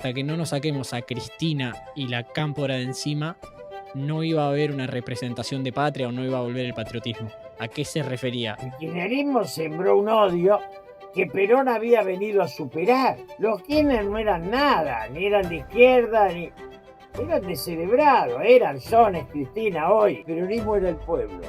hasta que no nos saquemos a Cristina y la Cámpora de encima, no iba a haber una representación de patria o no iba a volver el patriotismo. ¿A qué se refería? El kirchnerismo sembró un odio que Perón había venido a superar. Los Kirchner no eran nada, ni eran de izquierda, ni eran descerebrados, son, es Cristina hoy. El peronismo era el pueblo,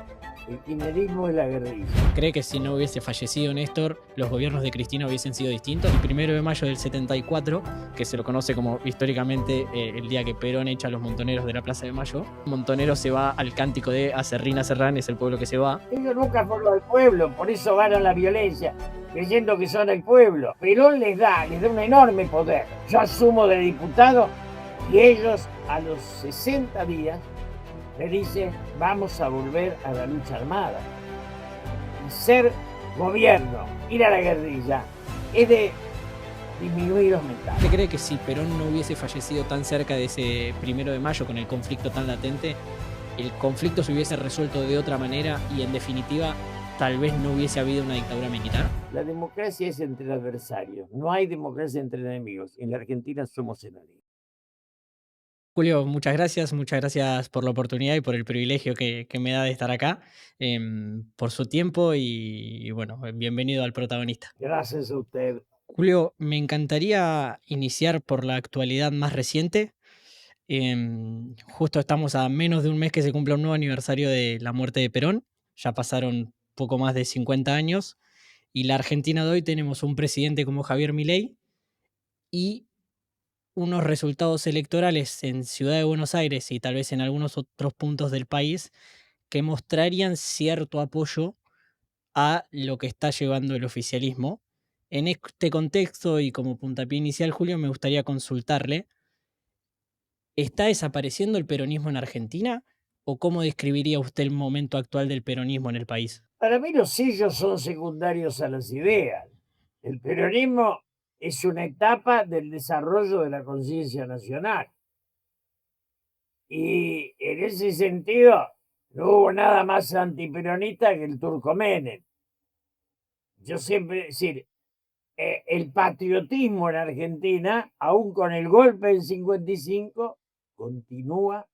el kirchnerismo es la guerrilla. ¿Cree que si no hubiese fallecido Néstor, los gobiernos de Cristina hubiesen sido distintos? El 1 de mayo del 74, que se lo conoce como históricamente el día que Perón echa a los montoneros de la Plaza de Mayo, Montonero se va al cántico de Acerrín, Acerrán, es el pueblo que se va. Ellos nunca fueron al pueblo, por eso van a la violencia, creyendo que son el pueblo. Perón les da un enorme poder. Yo asumo de diputado y ellos a los 60 días le dicen, vamos a volver a la lucha armada. Y ser gobierno, ir a la guerrilla, es de disminuir los mentales. ¿Usted cree que si Perón no hubiese fallecido tan cerca de ese 1 de mayo con el conflicto tan latente, el conflicto se hubiese resuelto de otra manera y en definitiva tal vez no hubiese habido una dictadura militar? La democracia es entre adversarios, no hay democracia entre enemigos. En la Argentina somos enemigos. Julio, muchas gracias por la oportunidad y por el privilegio que me da de estar acá, por su tiempo y bueno, bienvenido al protagonista. Gracias a usted. Julio, me encantaría iniciar por la actualidad más reciente. Justo estamos a menos de un mes que se cumpla un nuevo aniversario de la muerte de Perón. Ya pasaron poco más de 50 años y la Argentina de hoy tenemos un presidente como Javier Milei y unos resultados electorales en Ciudad de Buenos Aires y tal vez en algunos otros puntos del país que mostrarían cierto apoyo a lo que está llevando el oficialismo. En este contexto y como puntapié inicial, Julio, me gustaría consultarle, ¿está desapareciendo el peronismo en Argentina? ¿O cómo describiría usted el momento actual del peronismo en el país? Para mí los sellos son secundarios a las ideas. El peronismo es una etapa del desarrollo de la conciencia nacional. Y en ese sentido, no hubo nada más antiperonista que el Turco Menem. Yo siempre decir, el patriotismo en Argentina, aún con el golpe del 55, continúa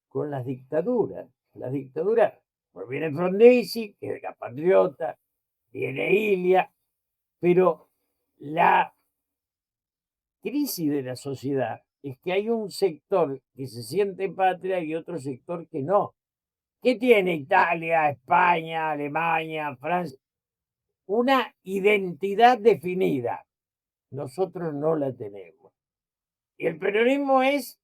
con las dictaduras. Las dictaduras, pues viene Frondizi, que era patriota, viene Ilia, pero la crisis de la sociedad es que hay un sector que se siente patria y otro sector que no. ¿Qué tiene Italia, España, Alemania, Francia? Una identidad definida. Nosotros no la tenemos. Y el peronismo es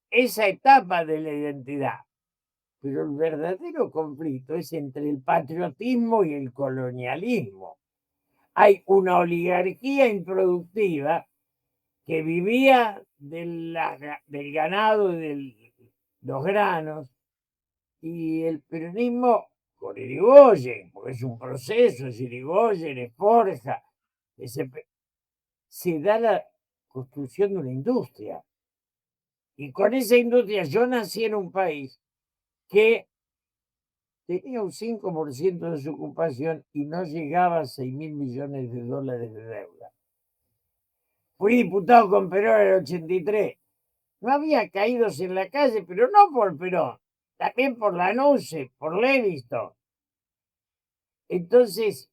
esa etapa de la identidad. Pero el verdadero conflicto es entre el patriotismo y el colonialismo. Hay una oligarquía improductiva que vivía del ganado y de los granos, y el peronismo con Irigoyen, porque es un proceso, es Irigoyen, es Forja, se da la construcción de una industria. Y con esa industria yo nací en un país que tenía un 5% de su ocupación y no llegaba a 6.000 millones de dólares de deuda. Fui diputado con Perón en el 83. No había caídos en la calle, pero no por Perón, también por Lanuse, por Levisto. Entonces,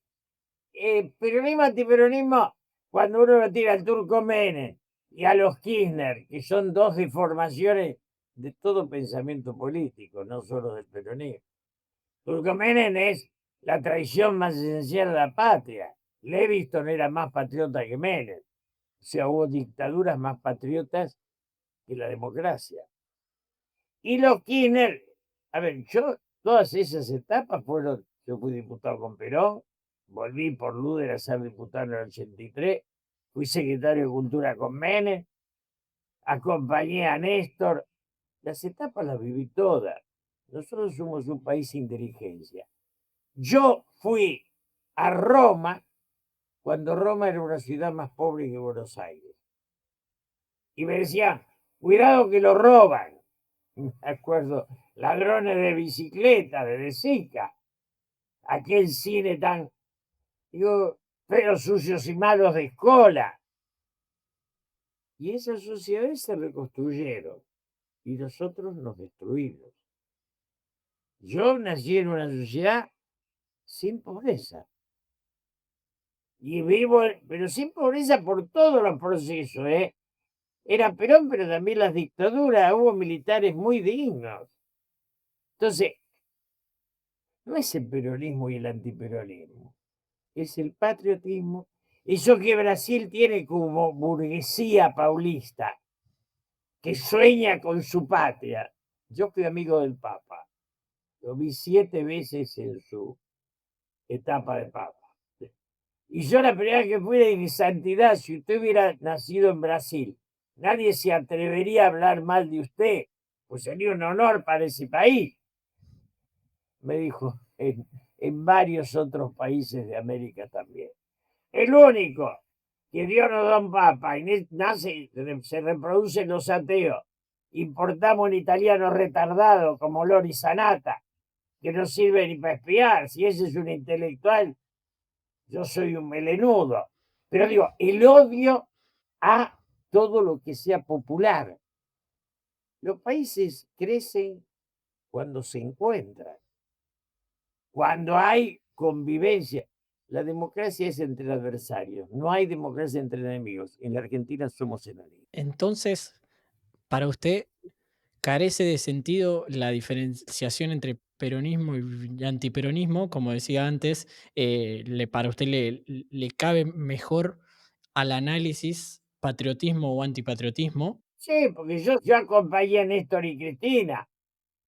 peronismo, antiperonismo, cuando uno lo tira al Turco Menem y a los Kirchner, que son dos deformaciones de todo pensamiento político, no solo del peronismo. Turco Menem es la traición más esencial de la patria. Leviston era más patriota que Menem. O sea, hubo dictaduras más patriotas que la democracia. Y los Kirchner, a ver, todas esas etapas fueron, yo fui diputado con Perón, volví por Luder a ser diputado en el 83, fui secretario de Cultura con Menem, acompañé a Néstor, las etapas las viví todas. Nosotros somos un país sin dirigencia. Yo fui a Roma cuando Roma era una ciudad más pobre que Buenos Aires. Y me decían, cuidado que lo roban. Me acuerdo, ladrones de bicicleta, de Sica, aquel cine tan, digo, feos, sucios y malos de Escola. Y esas sociedades se reconstruyeron y nosotros nos destruimos. Yo nací en una sociedad sin pobreza y vivo, pero sin pobreza por todos los procesos, ¿eh? Era Perón, pero también las dictaduras, hubo militares muy dignos. Entonces, no es el peronismo y el antiperonismo, es el patriotismo. Eso que Brasil tiene como burguesía paulista, que sueña con su patria. Yo fui amigo del Papa, lo vi 7 veces en su etapa de Papa. Y yo la primera vez que fui de mi santidad, si usted hubiera nacido en Brasil, nadie se atrevería a hablar mal de usted, pues sería un honor para ese país, me dijo, en varios otros países de América también. El único que Dios nos da un papa y nace, se reproducen los ateos. Importamos un italiano retardado como Lori Sanata, que no sirve ni para espiar. Si ese es un intelectual, yo soy un melenudo. Pero digo, el odio a todo lo que sea popular. Los países crecen cuando se encuentran, cuando hay convivencia. La democracia es entre adversarios, no hay democracia entre enemigos. En la Argentina somos enemigos. Entonces, para usted, carece de sentido la diferenciación entre peronismo y antiperonismo, como decía antes, para usted le cabe mejor al análisis patriotismo o antipatriotismo. Sí, porque yo acompañé a Néstor y Cristina,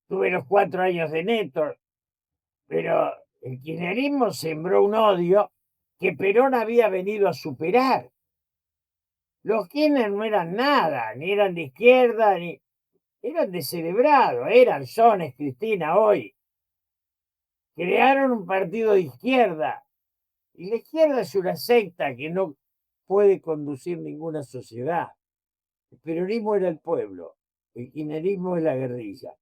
tuve los 4 años de Néstor, pero el kirchnerismo sembró un odio que Perón había venido a superar. Los Kirchner no eran nada, ni eran de izquierda, ni eran descerebrados, eran, son, es Cristina hoy. Crearon un partido de izquierda, y la izquierda es una secta que no puede conducir ninguna sociedad. El peronismo era el pueblo, el kirchnerismo es la guerrilla.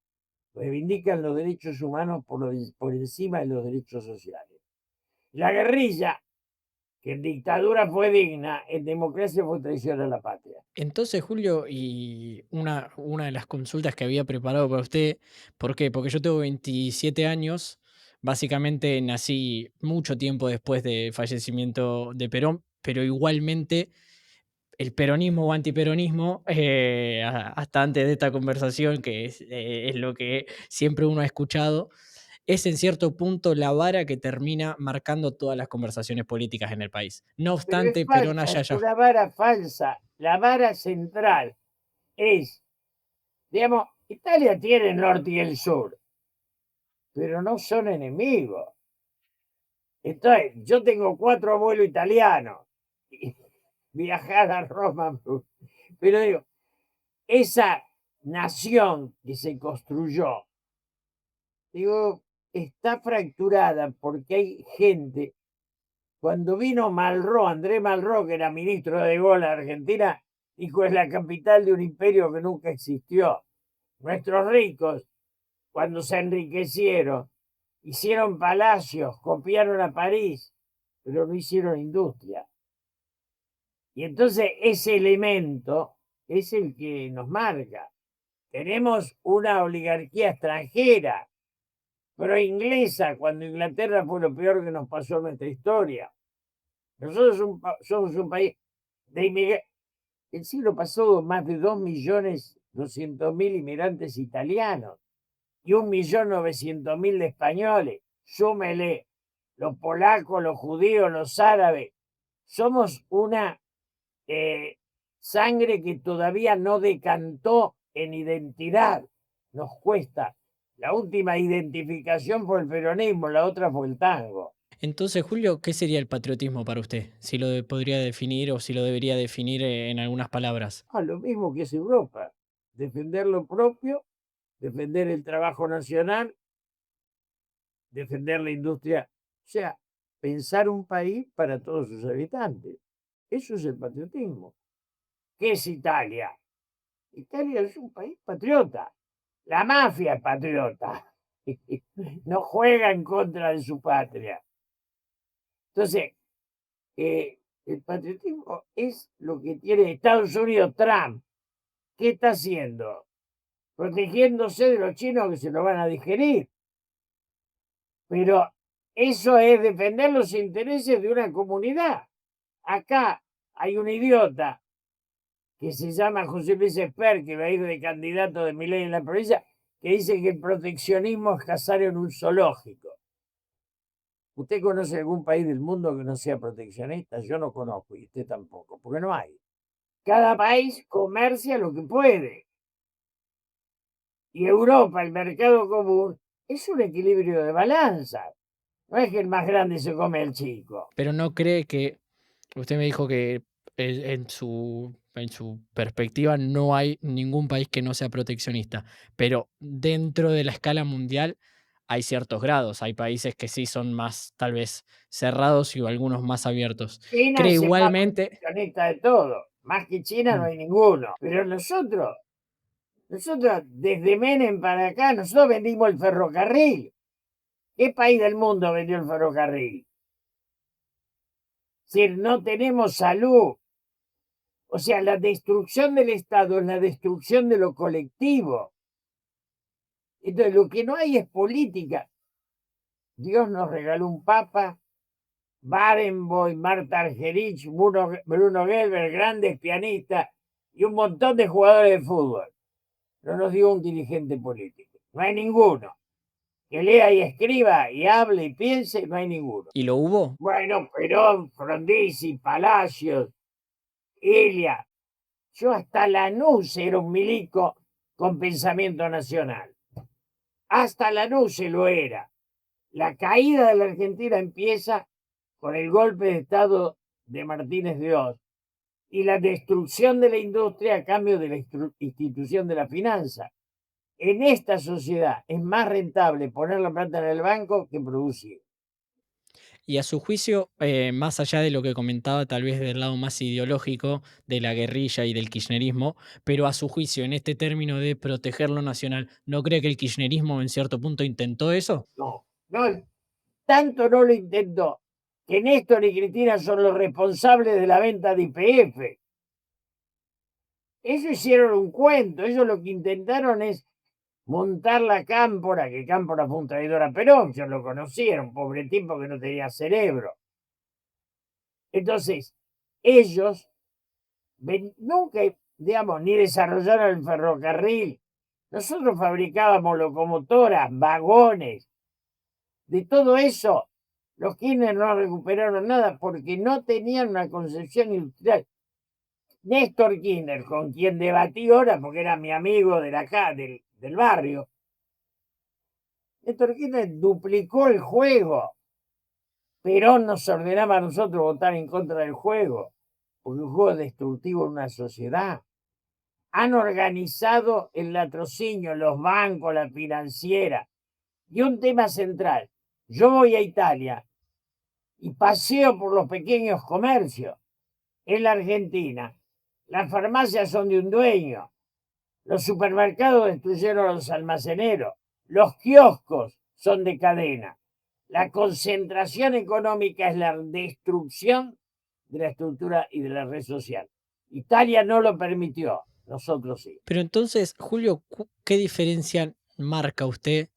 Reivindican los derechos humanos por encima de los derechos sociales. La guerrilla, que en dictadura fue digna, en democracia fue traición a la patria. Entonces, Julio, y una de las consultas que había preparado para usted, ¿por qué? Porque yo tengo 27 años, básicamente nací mucho tiempo después del fallecimiento de Perón, pero igualmente el peronismo o antiperonismo, hasta antes de esta conversación, que es lo que siempre uno ha escuchado, es en cierto punto la vara que termina marcando todas las conversaciones políticas en el país. No Pero es obstante, Perón falsa, haya es ya. una vara falsa. La vara central es, digamos, Italia tiene el norte y el sur, pero no son enemigos. Entonces, yo tengo 4 abuelos italianos. Y viajar a Roma, pero digo, esa nación que se construyó, digo, está fracturada porque hay gente. Cuando vino Malraux, André Malraux, que era ministro de Gaulle, Argentina, dijo es la capital de un imperio que nunca existió. Nuestros ricos, cuando se enriquecieron, hicieron palacios, copiaron a París, pero no hicieron industria. Y entonces ese elemento es el que nos marca. Tenemos una oligarquía extranjera, pero inglesa, cuando Inglaterra fue lo peor que nos pasó en nuestra historia. Nosotros somos un país de inmigrantes. El siglo pasado más de 2.200.000 inmigrantes italianos y 1.900.000 de españoles. Súmele los polacos, los judíos, los árabes. Somos una sangre que todavía no decantó en identidad. Nos cuesta. La última identificación fue el peronismo, la otra fue el tango. Entonces, Julio, ¿qué sería el patriotismo para usted? Si lo podría definir o si lo debería definir en algunas palabras. Lo mismo que es Europa. Defender lo propio, defender el trabajo nacional, defender la industria. O sea, pensar un país para todos sus habitantes. Eso es el patriotismo. ¿Qué es Italia? Italia es un país patriota. La mafia es patriota. No juega en contra de su patria. Entonces, El patriotismo es lo que tiene Estados Unidos, Trump. ¿Qué está haciendo? Protegiéndose de los chinos que se lo van a digerir. Pero eso es defender los intereses de una comunidad. Acá hay un idiota que se llama José Luis Esper, que va a ir de candidato de Milei en la provincia, que dice que el proteccionismo es cazar en un zoológico. ¿Usted conoce algún país del mundo que no sea proteccionista? Yo no conozco y usted tampoco, porque no hay. Cada país comercia lo que puede. Y Europa, el mercado común, es un equilibrio de balanza. No es que el más grande se come al chico. Pero no cree que, usted me dijo que en su perspectiva no hay ningún país que no sea proteccionista, pero dentro de la escala mundial hay ciertos grados, hay países que sí son más tal vez cerrados y algunos más abiertos. China ¿Cree es el más igualmente? proteccionista de todo. Más que China no Mm, hay ninguno. Pero nosotros desde Menem para acá, nosotros vendimos el ferrocarril. ¿Qué país del mundo vendió el ferrocarril? Si no tenemos salud. O sea, la destrucción del Estado es la destrucción de lo colectivo. Entonces, lo que no hay es política. Dios nos regaló un papa, Barenboim, Marta Argerich, Bruno Gelber, grandes pianistas y un montón de jugadores de fútbol. No nos dio un dirigente político. No hay ninguno. Que lea y escriba y hable y piense, no hay ninguno. ¿Y lo hubo? Bueno, Perón, Frondizi, Palacios, Ilia. Yo hasta Lanús era un milico con pensamiento nacional. Hasta Lanús se lo era. La caída de la Argentina empieza con el golpe de Estado de Martínez de Oz y la destrucción de la industria a cambio de la institución de la finanza. En esta sociedad es más rentable poner la plata en el banco que producir. Y a su juicio, más allá de lo que comentaba tal vez del lado más ideológico de la guerrilla y del kirchnerismo, pero a su juicio, en este término de proteger lo nacional, ¿no cree que el kirchnerismo en cierto punto intentó eso? No, no, tanto no lo intentó que Néstor y Cristina son los responsables de la venta de IPF. Ellos hicieron un cuento, ellos lo que intentaron es montar la Cámpora, que Cámpora fue un traidor a Perón, yo lo conocí, era un pobre tipo que no tenía cerebro. Entonces, ellos nunca, digamos, ni desarrollaron el ferrocarril. Nosotros fabricábamos locomotoras, vagones, de todo eso. Los Kirchner no recuperaron nada porque no tenían una concepción industrial. Néstor Kirchner, con quien debatí ahora, porque era mi amigo de acá, del barrio, Néstor Kirchner duplicó el juego. Perón nos ordenaba a nosotros votar en contra del juego, porque un juego es destructivo en una sociedad. Han organizado el latrocinio, los bancos, la financiera. Y un tema central, yo voy a Italia y paseo por los pequeños comercios. En la Argentina, las farmacias son de un dueño, los supermercados destruyeron a los almaceneros, los kioscos son de cadena. La concentración económica es la destrucción de la estructura y de la red social. Italia no lo permitió, nosotros sí. Pero entonces, Julio, ¿qué diferencia marca usted?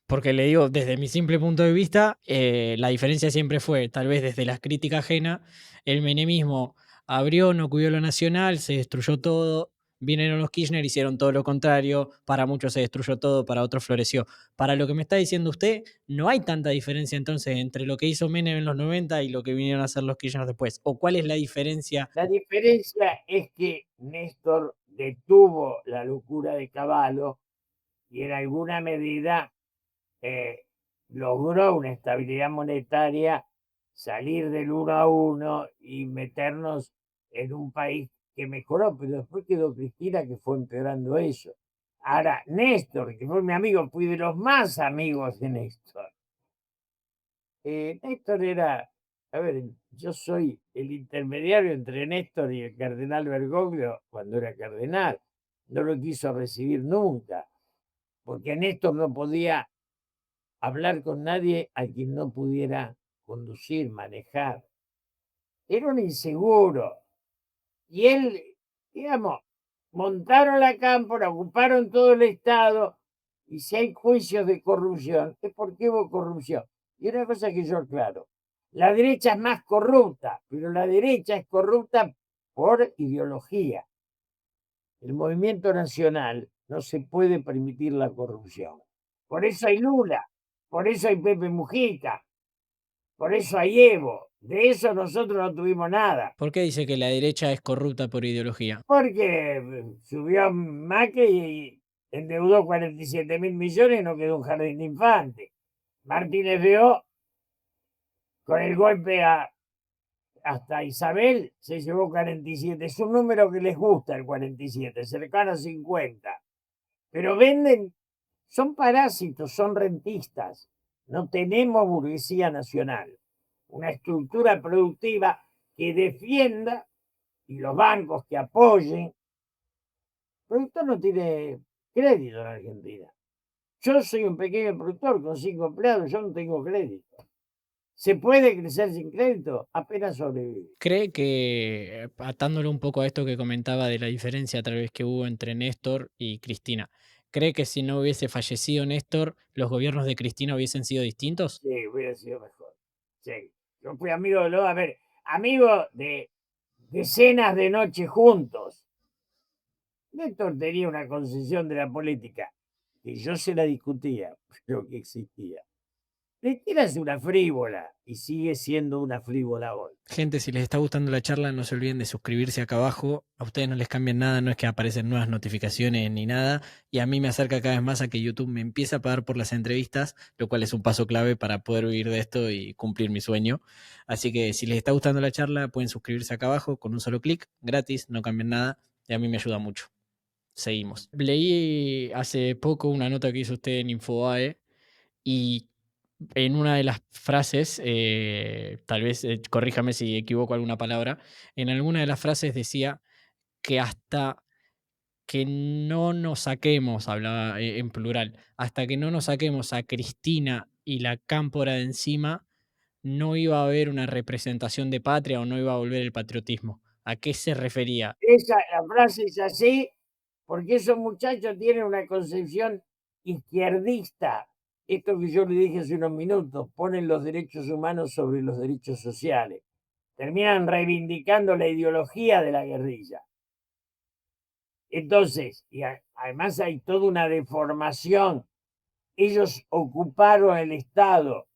Porque le digo, desde mi simple punto de vista, la diferencia siempre fue, tal vez desde la crítica ajena, el menemismo abrió, no cuidó lo nacional, se destruyó todo, vinieron los Kirchner, hicieron todo lo contrario, para muchos se destruyó todo, para otros floreció. Para lo que me está diciendo usted, no hay tanta diferencia entonces entre lo que hizo Menem en los 90 y lo que vinieron a hacer los Kirchner después. ¿O cuál es la diferencia? La diferencia es que Néstor detuvo la locura de Caballo y en alguna medida logró una estabilidad monetaria, salir del 1 a 1 y meternos en un país que mejoró, pero después quedó Cristina que fue empeorando eso. Ahora, Néstor, que fue mi amigo, fui de los más amigos de Néstor. Néstor era, a ver, yo soy el intermediario entre Néstor y el cardenal Bergoglio cuando era cardenal. No lo quiso recibir nunca, porque Néstor no podía hablar con nadie a quien no pudiera conducir, manejar. era un inseguro. Y él, digamos, montaron la cámpora, ocuparon todo el Estado, y si hay juicios de corrupción, es porque hubo corrupción. Y una cosa que yo aclaro, la derecha es más corrupta, pero la derecha es corrupta por ideología. El movimiento nacional no se puede permitir la corrupción. Por eso hay Lula, por eso hay Pepe Mujica, por eso hay Evo. De eso nosotros no tuvimos nada. ¿Por qué dice que la derecha es corrupta por ideología? Porque subió Macri y endeudó 47.000 millones y no quedó un jardín de infantes. Martínez Beó, con el golpe hasta Isabel, se llevó 47. Es un número que les gusta el 47, cercano a 50. Pero venden, son parásitos, son rentistas. No tenemos burguesía nacional, una estructura productiva que defienda y los bancos que apoyen. El productor no tiene crédito en Argentina. Yo soy un pequeño productor con 5 empleados, yo no tengo crédito. ¿Se puede crecer sin crédito? Apenas sobrevive. ¿Cree que, atándolo un poco a esto que comentaba de la diferencia tal vez que hubo entre Néstor y Cristina, cree que si no hubiese fallecido Néstor, los gobiernos de Cristina hubiesen sido distintos? Sí, hubiera sido mejor. Sí. Yo fui amigo de los, a ver, amigo de decenas de noches juntos. Néstor tenía una concepción de la política que yo se la discutía, pero que existía. Cristina es una frívola y sigue siendo una frívola hoy. Gente, si les está gustando la charla, no se olviden de suscribirse acá abajo. A ustedes no les cambian nada, no es que aparecen nuevas notificaciones ni nada. Y a mí me acerca cada vez más a que YouTube me empiece a pagar por las entrevistas, lo cual es un paso clave para poder vivir de esto y cumplir mi sueño. Así que si les está gustando la charla, pueden suscribirse acá abajo con un solo clic, gratis, no cambian nada. Y a mí me ayuda mucho. Seguimos. Leí hace poco una nota que hizo usted en Infobae y en una de las frases, tal vez corríjame si equivoco alguna palabra, en alguna de las frases decía que hasta que no nos saquemos, hablaba en plural, hasta que no nos saquemos a Cristina y la cámpora de encima, no iba a haber una representación de patria o no iba a volver el patriotismo. ¿A qué se refería? La frase es así porque esos muchachos tienen una concepción izquierdista. Esto que yo le dije hace unos minutos, ponen los derechos humanos sobre los derechos sociales. Terminan reivindicando la ideología de la guerrilla. Entonces, además hay toda una deformación. Ellos ocuparon el Estado,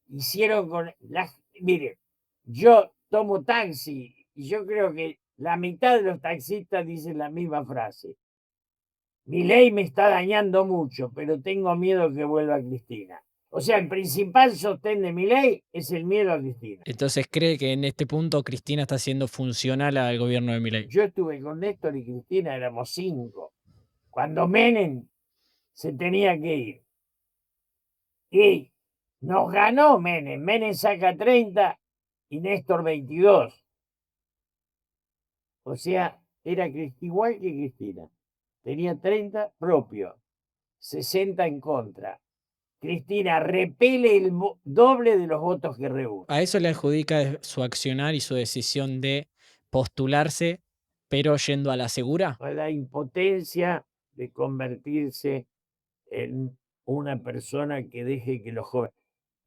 hicieron con las... Mire, yo tomo taxi y yo creo que la mitad de los taxistas dicen la misma frase. Mi ley me está dañando mucho, pero tengo miedo que vuelva Cristina. O sea, el principal sostén de mi ley es el miedo a Cristina. Entonces, ¿cree que en este punto Cristina está siendo funcional al gobierno de Milei? Yo estuve con Néstor y Cristina, éramos 5. Cuando Menem se tenía que ir. Y nos ganó Menem. Menem saca 30 y Néstor 22. O sea, era igual que Cristina. Tenía 30 propio, 60 en contra. Cristina repele el doble de los votos que reúne. A eso le adjudica su accionar y su decisión de postularse, pero yendo a la segura. A la impotencia de convertirse en una persona que deje que los jóvenes...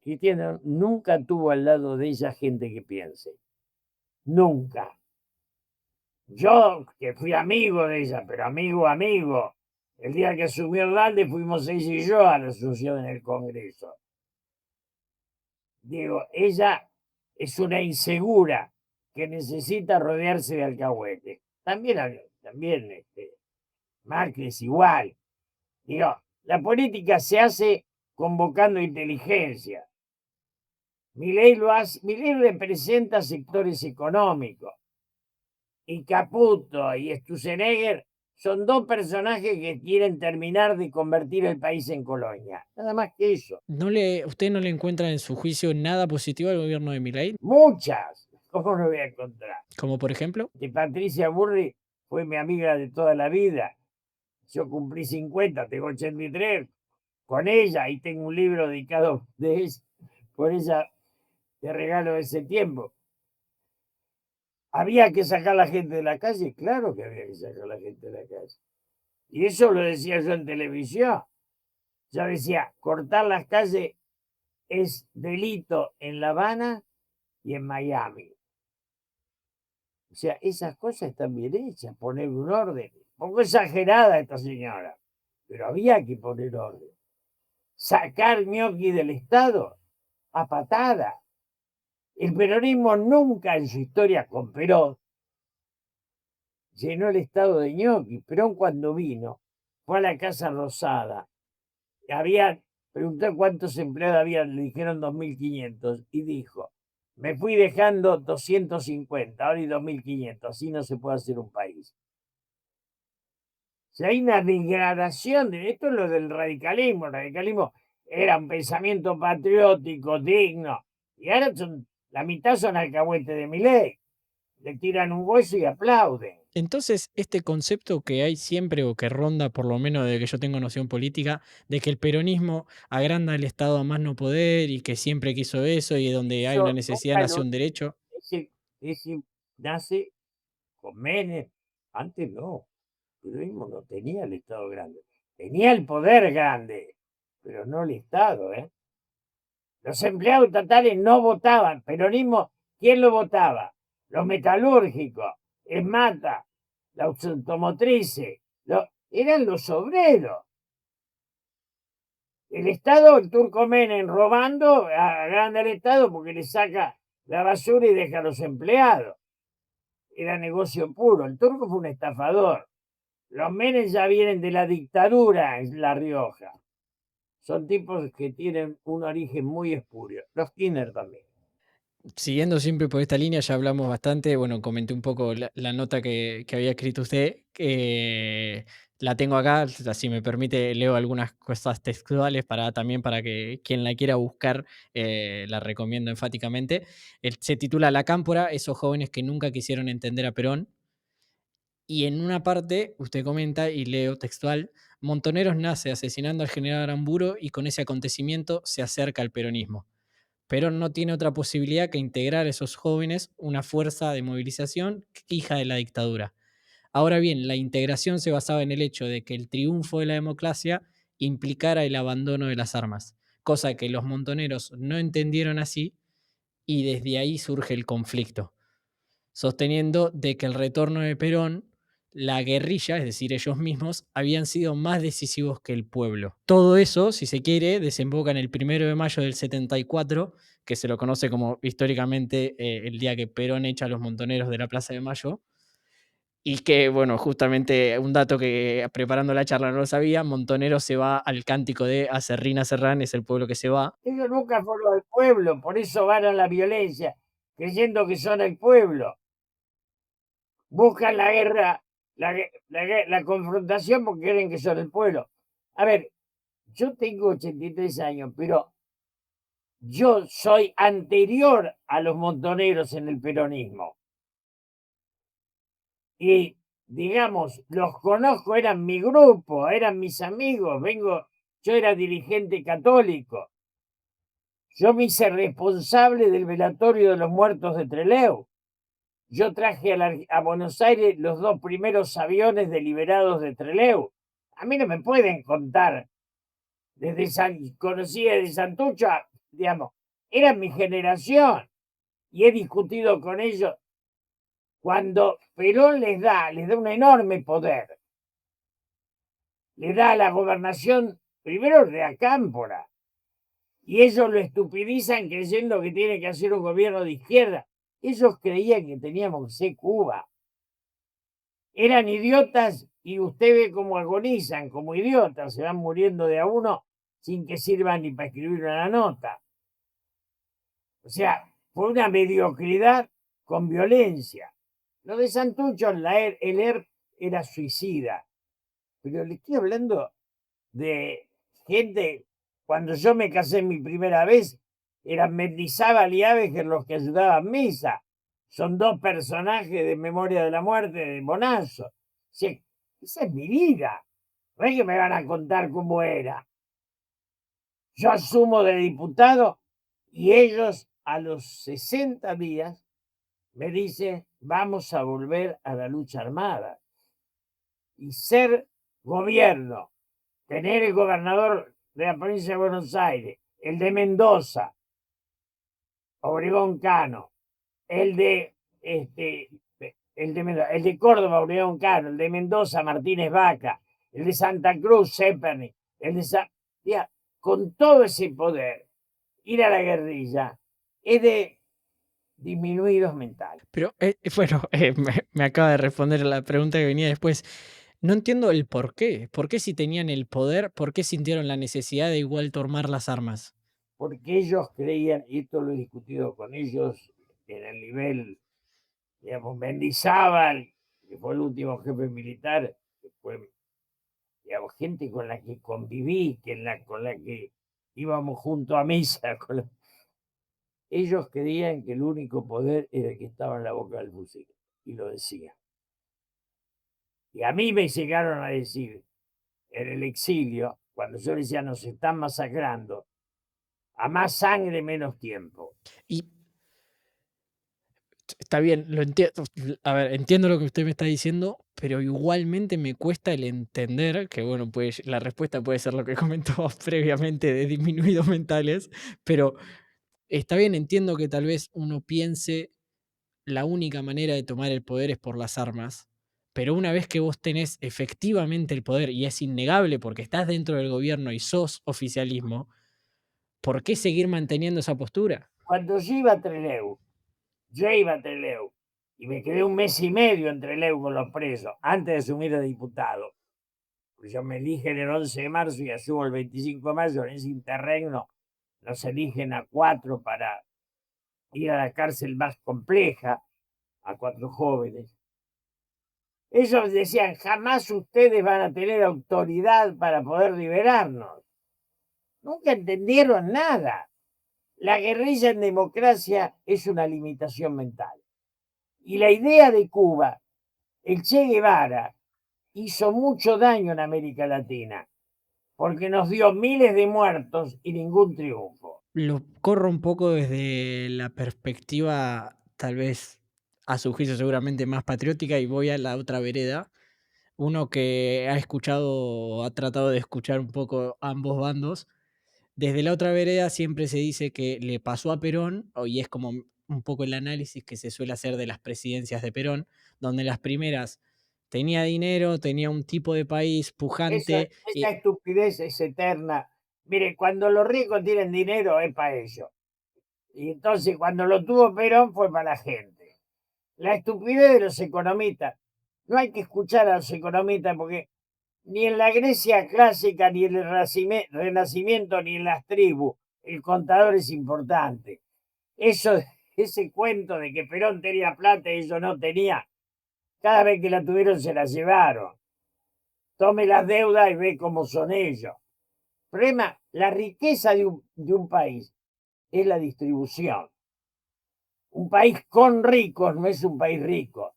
Cristina nunca tuvo al lado de ella gente que piense. Nunca. Yo, que fui amigo de ella, pero amigo, amigo. El día que asumió Hernández fuimos ella y yo a la asunción en el Congreso. Digo, ella es una insegura que necesita rodearse de alcahuetes. También Macri es igual. Digo, la política se hace convocando inteligencia. Milei lo hace, Milei representa sectores económicos. Y Caputo y Sturzenegger son dos personajes que quieren terminar de convertir el país en colonia. Nada más que eso. ¿Usted no le encuentra en su juicio nada positivo al gobierno de Milei? Muchas. ¿Cómo no voy a encontrar? Como por ejemplo, Patricia Burri fue mi amiga de toda la vida. Yo cumplí 50, tengo 83 con ella y tengo un libro dedicado de ella, por ella de regalo de ese tiempo. ¿Había que sacar a la gente de la calle? Claro que había que sacar a la gente de la calle. Y eso lo decía yo en televisión. Yo decía, cortar las calles es delito en La Habana y en Miami. O sea, esas cosas están bien hechas, poner un orden. Un poco exagerada esta señora, pero había que poner orden. Sacar ñoqui del Estado a patada. El peronismo nunca en su historia con Perón llenó el Estado de ñoqui. Perón cuando vino fue a la Casa Rosada. Preguntó cuántos empleados había, le dijeron 2.500 y dijo, me fui dejando 250, ahora hay 2.500, así no se puede hacer un país. Si hay una degradación de esto, es lo del radicalismo. El radicalismo era un pensamiento patriótico, digno, y ahora la mitad son alcahuetes de Milei. Le tiran un hueso y aplauden. Entonces, este concepto que hay siempre o que ronda, por lo menos de que yo tengo noción política, de que el peronismo agranda el Estado a más no poder y que siempre quiso eso y donde hay una Eso necesidad nunca nació lo. un derecho. Ese nace con Menem. Antes no. El peronismo no tenía el Estado grande. Tenía el poder grande, pero no el Estado, ¿eh? Los empleados estatales no votaban. Peronismo, ¿quién lo votaba? Los metalúrgicos, ESMATA, los automotrices, eran los obreros. El Estado, el turco Menem robando, agranda el Estado porque le saca la basura y deja a los empleados. Era negocio puro. El turco fue un estafador. Los Menem ya vienen de la dictadura en La Rioja. Son tipos que tienen un origen muy espurio. Los Kirchner también. Siguiendo siempre por esta línea, ya hablamos bastante, bueno, comenté un poco la nota que había escrito usted, que la tengo acá, si me permite, leo algunas cosas textuales para también para que quien la quiera buscar la recomiendo enfáticamente. Se titula La Cámpora, esos jóvenes que nunca quisieron entender a Perón. Y en una parte, usted comenta, y leo textual, Montoneros nace asesinando al general Aramburu y con ese acontecimiento se acerca al peronismo. Perón no tiene otra posibilidad que integrar a esos jóvenes una fuerza de movilización hija de la dictadura. Ahora bien, la integración se basaba en el hecho de que el triunfo de la democracia implicara el abandono de las armas, cosa que los montoneros no entendieron así y desde ahí surge el conflicto, sosteniendo de que el retorno de Perón, la guerrilla, es decir, ellos mismos, habían sido más decisivos que el pueblo. Todo eso, si se quiere, desemboca en el 1 de mayo del 74, que se lo conoce como históricamente el día que Perón echa a los montoneros de la Plaza de Mayo, y que, bueno, justamente un dato que preparando la charla no lo sabía, Montonero se va al cántico de Acerrín, Acerrán, es el pueblo que se va. Ellos nunca fueron del pueblo, por eso van a la violencia, creyendo que son el pueblo. Buscan la guerra, la confrontación porque creen que son el pueblo. A ver, yo tengo 83 años, pero yo soy anterior a los montoneros en el peronismo. Y, digamos, los conozco, eran mi grupo, eran mis amigos, yo era dirigente católico. Yo me hice responsable del velatorio de los muertos de Trelew. Yo traje a Buenos Aires los 2 primeros aviones deliberados de Trelew. A mí no me pueden contar conocía de Santucho, digamos, era mi generación y he discutido con ellos cuando Perón les da un enorme poder, le da la gobernación primero de Acámpora y ellos lo estupidizan creyendo que tiene que hacer un gobierno de izquierda. Ellos creían que teníamos que ser Cuba. Eran idiotas y usted ve cómo agonizan como idiotas, se van muriendo de a uno sin que sirvan ni para escribir una nota. O sea, fue una mediocridad con violencia. Lo de Santucho, el ERP era suicida. Pero le estoy hablando de gente, cuando yo me casé mi primera vez, eran Mendizábal y Abeger los que ayudaban misa. Son 2 personajes de Memoria de la Muerte de Bonazo. O sea, esa es mi vida. No es que me van a contar cómo era. Yo asumo de diputado y ellos a los 60 días me dicen, vamos a volver a la lucha armada y ser gobierno, tener el gobernador de la provincia de Buenos Aires, el de Mendoza, Obregón Cano, el de el de Córdoba, Obregón Cano, el de Mendoza, Martínez Vaca, el de Santa Cruz, Zeperni, el de ya, con todo ese poder, ir a la guerrilla es de disminuidos mentales. Pero, bueno, me acaba de responder la pregunta que venía después. No entiendo el por qué. ¿Por qué si tenían el poder, por qué sintieron la necesidad de igual tomar las armas? Porque ellos creían, y esto lo he discutido con ellos en el nivel, digamos, Mendizábal, que fue el último jefe militar, que fue, digamos, gente con la que conviví, con la que íbamos junto a misa, ellos creían que el único poder era el que estaba en la boca del fusil, y lo decían. Y a mí me llegaron a decir en el exilio, cuando yo decía nos están masacrando, a más sangre, menos tiempo. Y está bien, lo entiendo. A ver, entiendo lo que usted me está diciendo, pero igualmente me cuesta el entender que, bueno, pues la respuesta puede ser lo que comentó previamente de disminuidos mentales, pero está bien, entiendo que tal vez uno piense la única manera de tomar el poder es por las armas, pero una vez que vos tenés efectivamente el poder y es innegable porque estás dentro del gobierno y sos oficialismo, ¿por qué seguir manteniendo esa postura? Cuando yo iba a Trelew y me quedé un mes y medio en Trelew con los presos antes de asumir de diputado. Pues yo me eligen el 11 de marzo y asumo el 25 de mayo. En ese interregno nos eligen a 4 para ir a la cárcel más compleja, a 4 jóvenes. Ellos decían, jamás ustedes van a tener autoridad para poder liberarnos. Nunca entendieron nada. La guerrilla en democracia es una limitación mental. Y la idea de Cuba, el Che Guevara, hizo mucho daño en América Latina, porque nos dio miles de muertos y ningún triunfo. Lo corro un poco desde la perspectiva, tal vez a su juicio seguramente más patriótica, y voy a la otra vereda. Uno que ha escuchado, ha tratado de escuchar un poco ambos bandos. Desde la otra vereda siempre se dice que le pasó a Perón, y es como un poco el análisis que se suele hacer de las presidencias de Perón, donde las primeras tenía dinero, tenía un tipo de país pujante, Esa estupidez es eterna. Mire, cuando los ricos tienen dinero es para ellos. Y entonces cuando lo tuvo Perón fue para la gente. La estupidez de los economistas. No hay que escuchar a los economistas porque ni en la Grecia clásica, ni en el Renacimiento, ni en las tribus, el contador es importante. Eso, ese cuento de que Perón tenía plata y ellos no tenía, cada vez que la tuvieron se la llevaron. Tome las deudas y ve cómo son ellos. Problema, la riqueza de un país es la distribución. Un país con ricos no es un país rico.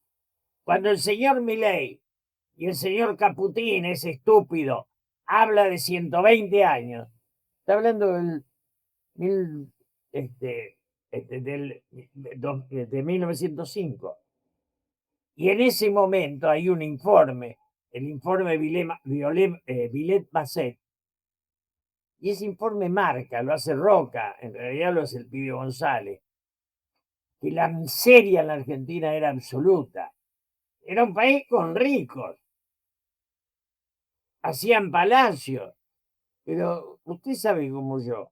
Cuando el señor Milei y el señor Caputín, ese estúpido, habla de 120 años, está hablando mil, de 1905. Y en ese momento hay un informe, el informe Villet-Basset, y ese informe marca, lo hace Roca, en realidad lo hace el Pibe González, que la miseria en la Argentina era absoluta. Era un país con ricos, hacían palacios, pero usted sabe como yo,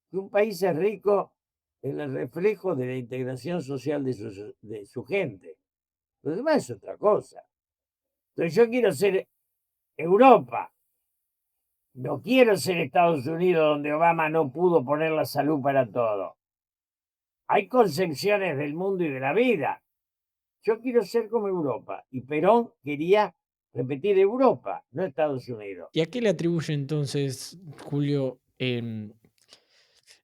que un país es rico en el reflejo de la integración social de su gente. Lo demás es otra cosa. Entonces yo quiero ser Europa, no quiero ser Estados Unidos donde Obama no pudo poner la salud para todo. Hay concepciones del mundo y de la vida. Yo quiero ser como Europa. Y Perón quería repetir Europa, no Estados Unidos. ¿y a qué le atribuye entonces, Julio, en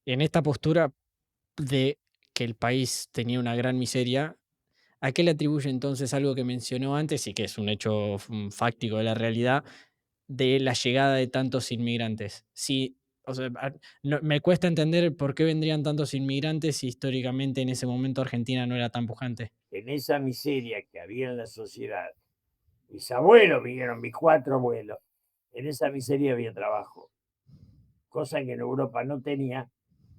esta postura de que el país tenía una gran miseria? ¿A qué le atribuye entonces algo que mencionó antes y que es un hecho fáctico de la realidad, de la llegada de tantos inmigrantes? Si O sea, me cuesta entender por qué vendrían tantos inmigrantes si históricamente en ese momento Argentina no era tan pujante. En esa miseria que había en la sociedad, mis abuelos vinieron, mis 4 abuelos, en esa miseria había trabajo, cosa que en Europa no tenía,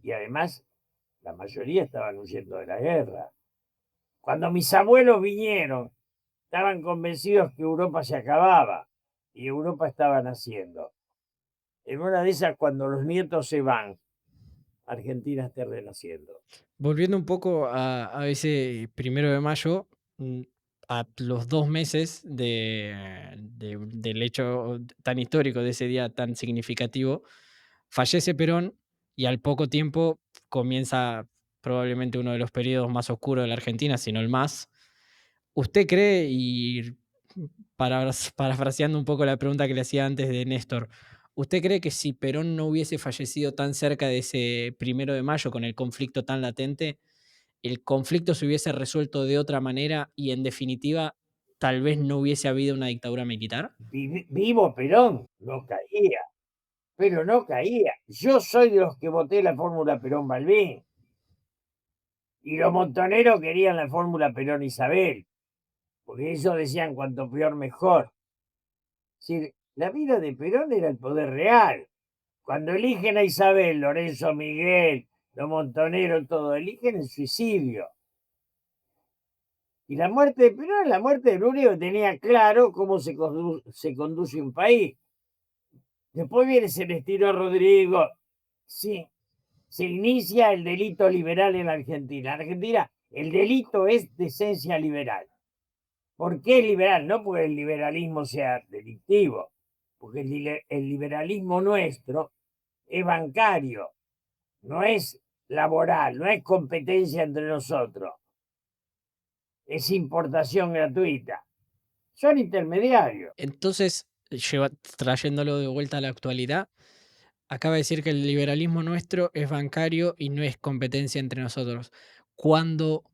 y además la mayoría estaban huyendo de la guerra. Cuando mis abuelos vinieron, estaban convencidos que Europa se acababa y Europa estaba naciendo. En una de esas, cuando los nietos se van, Argentina está renaciendo. Volviendo un poco a ese 1 de mayo, a los 2 meses del hecho tan histórico, de ese día tan significativo, fallece Perón y al poco tiempo comienza probablemente uno de los periodos más oscuros de la Argentina, si no el más. ¿Usted cree, y parafraseando un poco la pregunta que le hacía antes de Néstor, usted cree que si Perón no hubiese fallecido tan cerca de ese 1 de mayo con el conflicto tan latente, el conflicto se hubiese resuelto de otra manera y en definitiva tal vez no hubiese habido una dictadura militar? Vivo Perón, no caía, pero no caía. Yo soy de los que voté la fórmula Perón-Balbín. Y los montoneros querían la fórmula Perón-Isabel, porque ellos decían cuanto peor mejor. Es decir, la vida de Perón era el poder real. Cuando eligen a Isabel, Lorenzo Miguel, los montoneros, todo, eligen el suicidio. Y la muerte de Perón es la muerte del único que tenía claro cómo se conduce un país. Después viene Celestino Rodrigo. Sí, se inicia el delito liberal en la Argentina. En Argentina el delito es de esencia liberal. ¿Por qué liberal? No porque el liberalismo sea delictivo, porque el liberalismo nuestro es bancario, no es laboral, no es competencia entre nosotros, es importación gratuita. Son intermediarios. Entonces, trayéndolo de vuelta a la actualidad, acaba de decir que el liberalismo nuestro es bancario y no es competencia entre nosotros. Cuando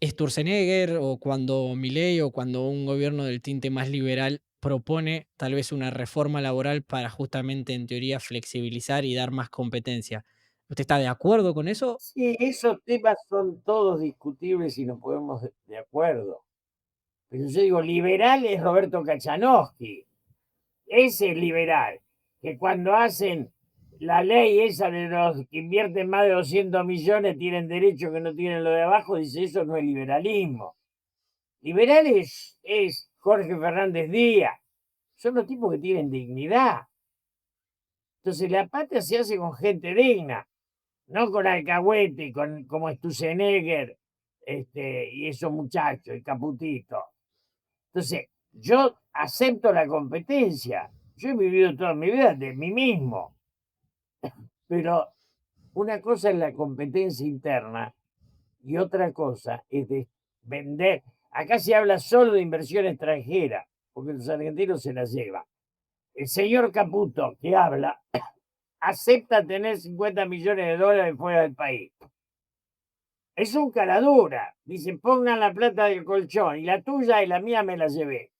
Sturzenegger o cuando Milei o cuando un gobierno del tinte más liberal propone tal vez una reforma laboral para justamente, en teoría, flexibilizar y dar más competencia. ¿Usted está de acuerdo con eso? Sí, esos temas son todos discutibles y nos podemos de acuerdo. Pero yo digo, liberal es Roberto Kachanowski. Ese es liberal, que cuando hacen la ley esa de los que invierten más de 200 millones tienen derecho que no tienen lo de abajo, dice eso no es liberalismo. Liberal es Jorge Fernández Díaz. Son los tipos que tienen dignidad. Entonces la patria se hace con gente digna, no con alcahuete, como Sturzenegger y esos muchachos, el Caputito. Entonces, yo acepto la competencia. Yo he vivido toda mi vida de mí mismo, pero una cosa es la competencia interna y otra cosa es de vender. Acá se habla solo de inversión extranjera, porque los argentinos se la llevan. El señor Caputo, que habla, acepta tener 50 millones de dólares fuera del país. Es un caradura. Dicen, pongan la plata del colchón y la tuya y la mía me la llevé.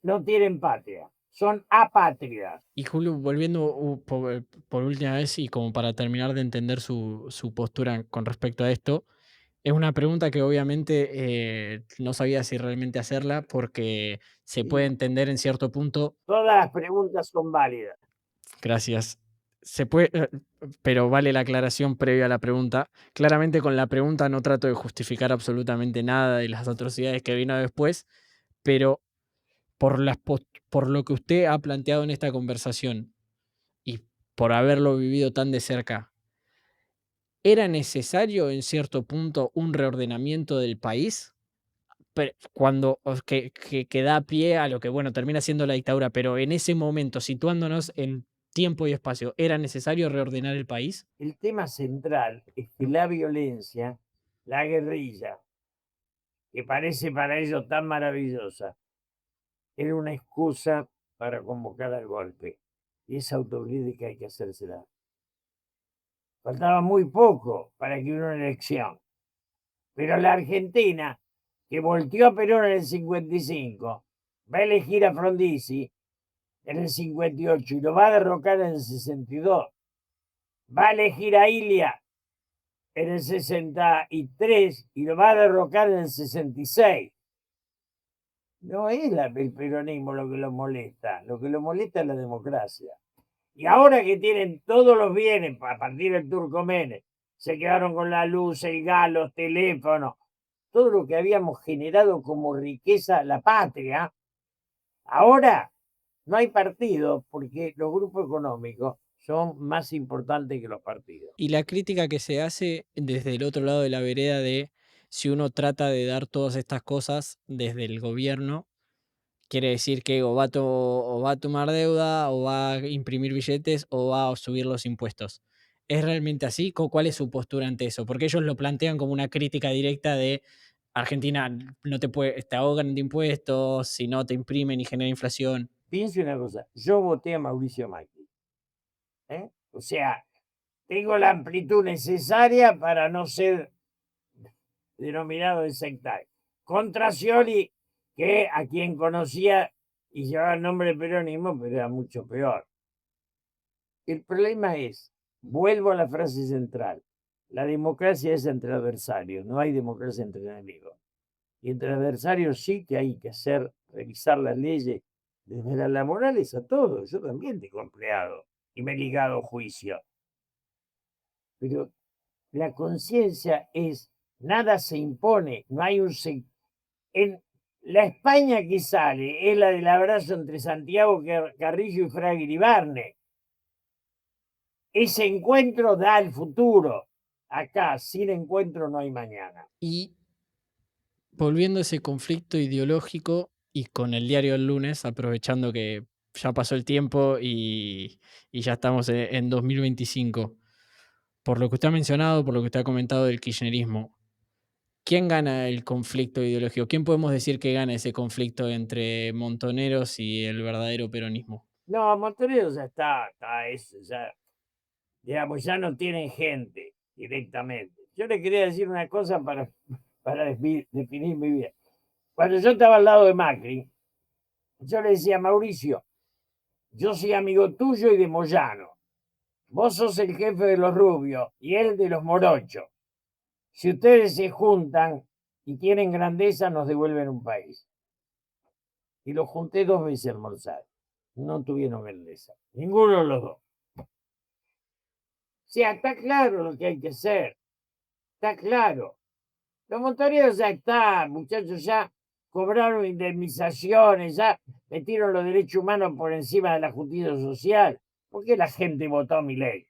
No tienen patria, son apátridas. Y Julio, volviendo por última vez y como para terminar de entender su postura con respecto a esto, es una pregunta que obviamente no sabía si realmente hacerla porque se puede Y entender en cierto punto. todas las preguntas son válidas. Gracias. Se puede, pero vale la aclaración previa a la pregunta. Claramente con la pregunta no trato de justificar absolutamente nada de las atrocidades que vino después, pero por lo que usted ha planteado en esta conversación y por haberlo vivido tan de cerca, ¿era necesario en cierto punto un reordenamiento del país? Cuando que da pie a lo que, bueno, termina siendo la dictadura, pero en ese momento, situándonos en tiempo y espacio, ¿era necesario reordenar el país? El tema central es que la violencia, la guerrilla, que parece para ellos tan maravillosa, era una excusa para convocar al golpe. Y esa autocrítica hay que hacérsela. Faltaba muy poco para que hubiera una elección. Pero la Argentina, que volteó a Perón en el 55, va a elegir a Frondizi en el 58 y lo va a derrocar en el 62. Va a elegir a Ilia en el 63 y lo va a derrocar en el 66. No es el peronismo lo que lo molesta es la democracia. Y ahora que tienen todos los bienes a partir del Turcomenes, se quedaron con la luz, el gas, los teléfonos, todo lo que habíamos generado como riqueza la patria. Ahora no hay partido porque los grupos económicos son más importantes que los partidos. Y la crítica que se hace desde el otro lado de la vereda de si uno trata de dar todas estas cosas desde el gobierno, quiere decir que o va a tomar deuda, o va a imprimir billetes, o va a subir los impuestos. ¿Es realmente así? ¿Cuál es su postura ante eso? Porque ellos lo plantean como una crítica directa de Argentina no te ahogan de impuestos, si no te imprimen y genera inflación. Piense una cosa, yo voté a Mauricio Macri. O sea, tengo la amplitud necesaria para no ser denominado de sectario. Contra Scioli, que a quien conocía y llevaba el nombre de peronismo, pero era mucho peor. El problema es, vuelvo a la frase central, la democracia es entre adversarios, no hay democracia entre enemigos. Y entre adversarios sí que hay que hacer, revisar las leyes, desde las laborales a todo. Yo también tengo empleado y me he ligado a juicio. Pero la conciencia es, nada se impone, no hay un... En la España que sale es la del abrazo entre Santiago Carrillo y Fraga Iribarne. Ese encuentro da el futuro. Acá, sin encuentro, no hay mañana. Y volviendo a ese conflicto ideológico y con el diario del lunes, aprovechando que ya pasó el tiempo y ya estamos en 2025, por lo que usted ha mencionado, por lo que usted ha comentado del kirchnerismo, ¿quién gana el conflicto ideológico? ¿Quién podemos decir que gana ese conflicto entre Montoneros y el verdadero peronismo? No, Montenegro ya está eso, ya, digamos, ya no tienen gente directamente. Yo le quería decir una cosa para definir mi vida. Cuando yo estaba al lado de Macri, yo le decía, Mauricio, yo soy amigo tuyo y de Moyano. Vos sos el jefe de los rubios y él de los morochos. Si ustedes se juntan y tienen grandeza, nos devuelven un país. Y los junté 2 veces a almorzar. No tuvieron grandeza. Ninguno de los dos. O sea, está claro lo que hay que hacer. Está claro. Los montoneros ya están, muchachos, ya cobraron indemnizaciones, ya metieron los derechos humanos por encima de la justicia social. ¿Por qué la gente votó a Milei?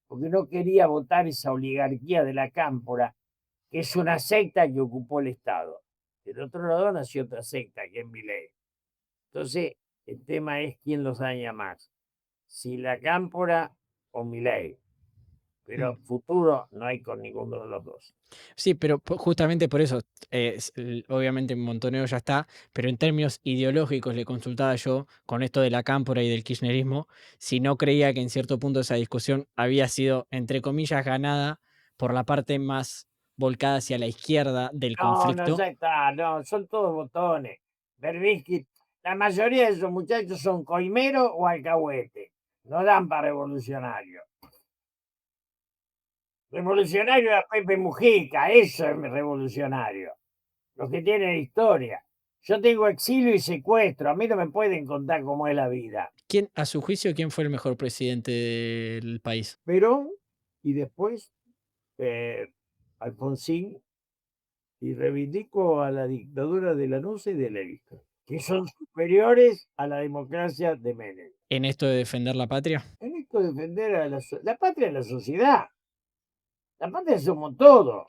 Porque no quería votar esa oligarquía de la cámpora, que es una secta que ocupó el Estado. Del otro lado nació otra secta, que es Milei. Entonces, el tema es quién los daña más, si la cámpora o Milei. Pero futuro no hay con ninguno de los dos. Sí, pero justamente por eso, obviamente Montonero ya está, pero en términos ideológicos le consultaba yo con esto de la cámpora y del kirchnerismo, si no creía que en cierto punto esa discusión había sido, entre comillas, ganada por la parte más volcada hacia la izquierda del No, no, conflicto. ya está, no, son todos botones. Berbisky, la mayoría de esos muchachos son coimeros o alcahuete. No dan para revolucionario. Revolucionario era Pepe Mujica, eso es mi revolucionario. Los que tienen historia. Yo tengo exilio y secuestro, a mí no me pueden contar cómo es la vida. ¿Quién, a su juicio, quién fue el mejor presidente del país? Perón y después Alfonsín, y reivindico a la dictadura de Lanús y de Levi, que son superiores a la democracia de Menem. En esto de defender la patria. En esto de defender a la patria de la sociedad. La patria somos todos.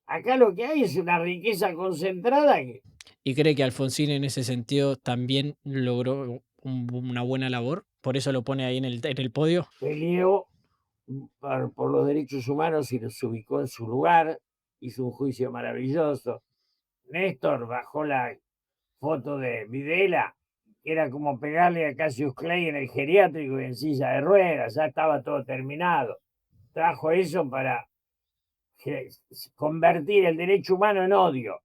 Acá lo que hay es una riqueza concentrada que ¿Y cree que Alfonsín en ese sentido también logró una buena labor? ¿Por eso lo pone ahí en el podio? peleó por los derechos humanos y los ubicó en su lugar, hizo un juicio maravilloso. Néstor bajó la foto de Videla, que era como pegarle a Cassius Clay en el geriátrico y en silla de ruedas, ya estaba todo terminado. Trajo eso para convertir el derecho humano en odio,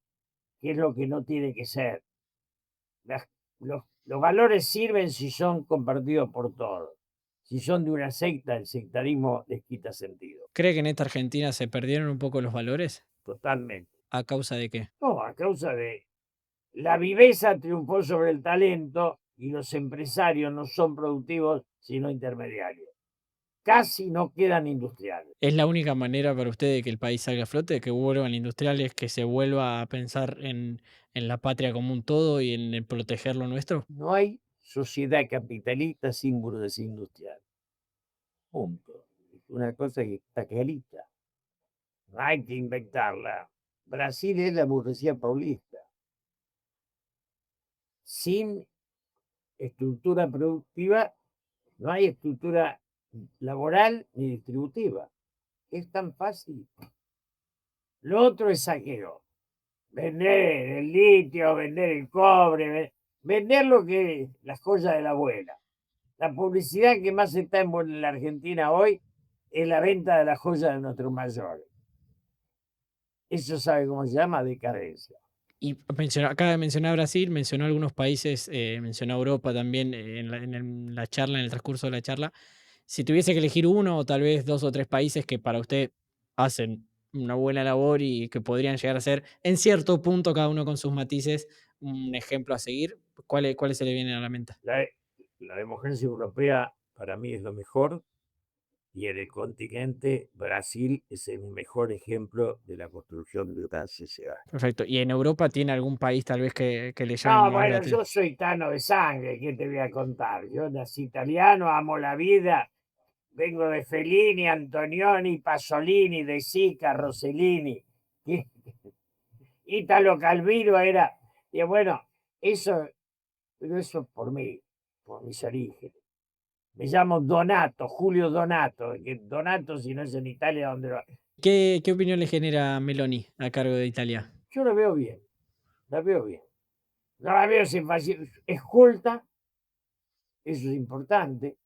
que es lo que no tiene que ser. Las, los Los valores sirven si son compartidos por todos. Si son de una secta, el sectarismo les quita sentido, ¿Cree que en esta Argentina se perdieron un poco los valores? totalmente. ¿A causa de qué? No, a causa de la viveza triunfó sobre el talento y los empresarios no son productivos sino intermediarios. Casi no quedan industriales. ¿Es la única manera para usted de que el país salga a flote, que vuelvan industriales, que se vuelva a pensar en la patria como un todo y en el proteger lo nuestro? No hay sociedad capitalista sin burguesía industrial. Punto. Es una cosa que está clarita. No hay que inventarla. Brasil es la burguesía paulista. Sin estructura productiva no hay estructura laboral ni distributiva. Es tan fácil. Lo otro es saqueo. Vender el litio, vender el cobre, vender lo que las joyas de la abuela. La publicidad que más está en la Argentina hoy es la venta de las joyas de nuestros mayores. Eso sabe cómo se llama decadencia. Y acaba de mencionar Brasil, mencionó algunos países, mencionó Europa también en la charla, en el transcurso de la charla. Si tuviese que elegir uno o tal vez 2 o 3 países que para usted hacen una buena labor y que podrían llegar a ser, en cierto punto, cada uno con sus matices, un ejemplo a seguir, ¿cuáles se le vienen a la mente? La, la democracia europea para mí es lo mejor y en el continente Brasil es el mejor ejemplo de la construcción de una sociedad. Perfecto. ¿Y en Europa tiene algún país tal vez que le llame No, más la bueno, atención? yo soy tano de sangre, ¿qué te voy a contar? Yo nací italiano, amo la vida, vengo de Fellini, Antonioni, Pasolini, De Sica, Rossellini. ¿Qué? Italo Calvino era, y bueno, eso, pero eso por mí, por mis orígenes. Me llamo Donato, Julio Donato, que Donato si no es en Italia donde lo... ¿Qué opinión le genera Meloni a cargo de Italia? Yo la veo bien, la veo bien. No la veo sin fácil, es culta, eso es importante,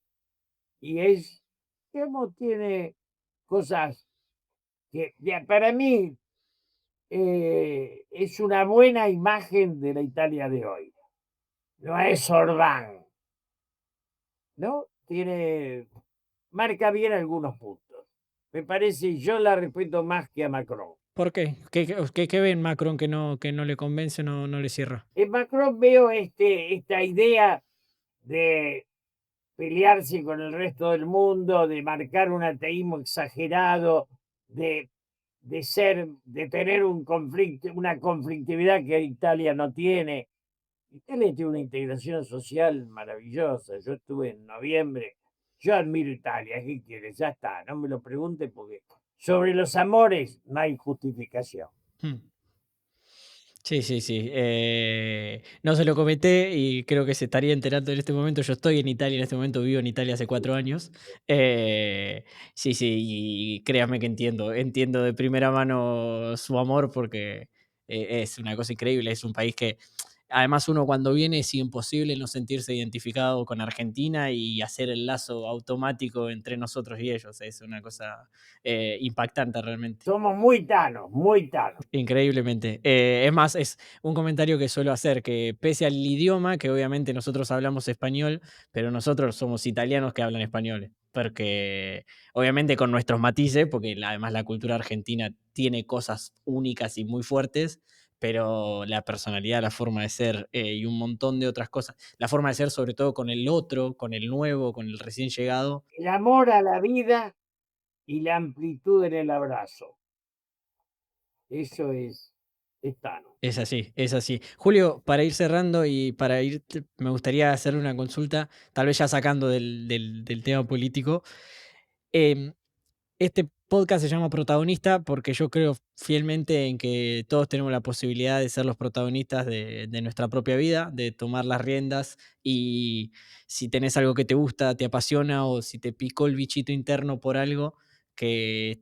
y es, digamos, tiene cosas que para mí es una buena imagen de la Italia de hoy. No es Orbán, ¿no? Marca bien algunos puntos. Me parece, yo la respeto más que a Macron. ¿Por qué? ¿Qué ve en Macron que no le convence, no le cierra? En Macron veo esta idea de pelearse con el resto del mundo, de marcar un ateísmo exagerado, de, de tener un conflicto, una conflictividad que Italia no tiene. Italia tiene una integración social maravillosa. Yo estuve en noviembre. Yo admiro Italia. ¿Qué quieres? Ya está. No me lo pregunte porque sobre los amores no hay justificación. Mm. Sí, sí, sí. No se lo comenté y creo que se estaría enterando en este momento. Yo estoy en Italia en este momento, vivo en Italia hace 4 años. Sí, sí, y créame que entiendo de primera mano su amor porque es una cosa increíble. Es un país que además uno cuando viene es imposible no sentirse identificado con Argentina y hacer el lazo automático entre nosotros y ellos. Es una cosa impactante realmente. Somos muy tanos, muy tanos. Increíblemente. Es más, es un comentario que suelo hacer, que pese al idioma, que obviamente nosotros hablamos español, pero nosotros somos italianos que hablan español, porque obviamente con nuestros matices, porque además la cultura argentina tiene cosas únicas y muy fuertes, pero la personalidad, la forma de ser y un montón de otras cosas, la forma de ser sobre todo con el otro, con el nuevo, con el recién llegado, El amor a la vida y la amplitud en el abrazo. Eso es tano. es así, es así. Julio, para ir cerrando y para ir, me gustaría hacerle una consulta, tal vez ya sacando del tema político. Em, este podcast se llama Protagonista porque yo creo fielmente en que todos tenemos la posibilidad de ser los protagonistas de nuestra propia vida, de tomar las riendas y si tenés algo que te gusta, te apasiona o si te picó el bichito interno por algo, que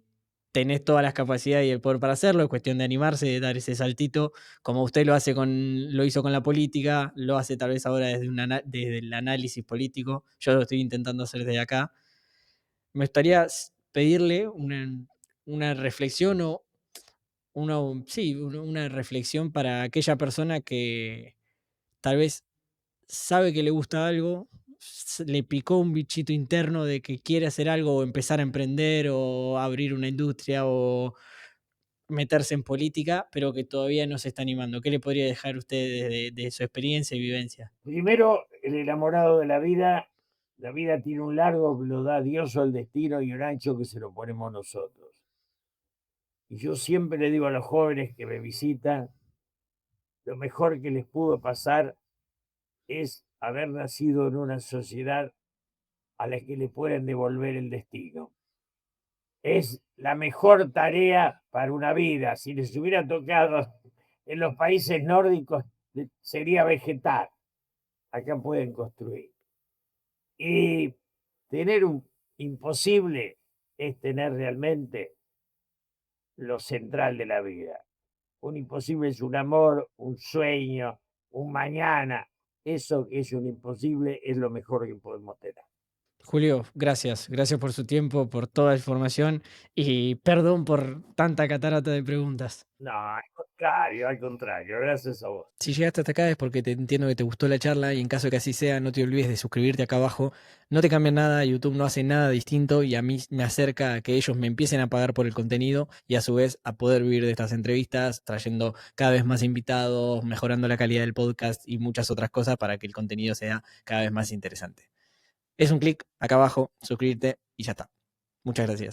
tenés todas las capacidades y el poder para hacerlo, es cuestión de animarse, de dar ese saltito, como usted lo hizo con la política, lo hace tal vez ahora desde el análisis político, yo lo estoy intentando hacer desde acá. Me gustaría pedirle una reflexión o sí, una reflexión para aquella persona que tal vez sabe que le gusta algo, le picó un bichito interno de que quiere hacer algo o empezar a emprender o abrir una industria o meterse en política, pero que todavía no se está animando. ¿Qué le podría dejar usted de su experiencia y vivencia? Primero, el enamorado de la vida tiene un largo que lo da Dios o el destino y un ancho que se lo ponemos nosotros. Y yo siempre le digo a los jóvenes que me visitan, lo mejor que les pudo pasar es haber nacido en una sociedad a la que le pueden devolver el destino. Es la mejor tarea para una vida. Si les hubiera tocado en los países nórdicos, sería vegetar. Acá pueden construir. Y tener un imposible es tener realmente lo central de la vida. Un imposible es un amor, un sueño, un mañana. Eso que es un imposible es lo mejor que podemos tener. Julio, gracias. Gracias por su tiempo, por toda la información y perdón por tanta catarata de preguntas. No, al contrario, gracias a vos. Si llegaste hasta acá es porque te entiendo que te gustó la charla y en caso de que así sea, no te olvides de suscribirte acá abajo. No te cambia nada, YouTube no hace nada distinto y a mí me acerca a que ellos me empiecen a pagar por el contenido y a su vez a poder vivir de estas entrevistas, trayendo cada vez más invitados, mejorando la calidad del podcast y muchas otras cosas para que el contenido sea cada vez más interesante. Es un clic acá abajo, suscribirte y ya está. Muchas gracias.